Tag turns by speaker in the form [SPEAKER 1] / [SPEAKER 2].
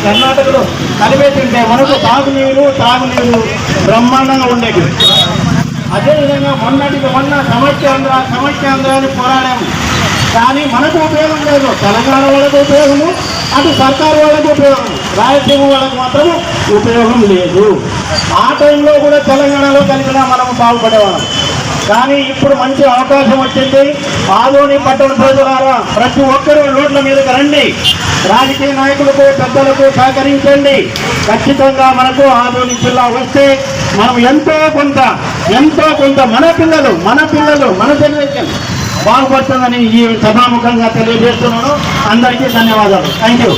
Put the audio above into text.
[SPEAKER 1] కర్ణాటకలో కలిపేసింటే మనకు తాగునీరు బ్రహ్మాండంగా ఉండేది. అదేవిధంగా మొన్నటికి మొన్న సమైక్యాంధ్ర అని పోరాడాము, కానీ మనకు ఉపయోగం లేదు. తెలంగాణ వాళ్ళకు ఉపయోగము, అటు సర్కారు వాళ్ళకు ఉపయోగం, రాయలసీమ వాళ్ళకు మాత్రం ఉపయోగం లేదు. ఆ టైంలో కూడా తెలంగాణలో కలిగినా మనము బాగుపడేవాళ్ళం. కానీ ఇప్పుడు మంచి అవకాశం వచ్చింది. ఆదోని పట్టణ ప్రజలారా ప్రతి ఒక్కరూ రోడ్ల మీదకి రండి, రాజకీయ నాయకులకు పెద్దలకు సహకరించండి. ఖచ్చితంగా మనకు ఆదోని జిల్లా వస్తే మనం ఎంతో కొంత మన పిల్లలు మన జనరేషన్ బాగుపడుతుందని ఈ సభాముఖంగా తెలియజేస్తున్నాను. అందరికీ ధన్యవాదాలు. Thank you.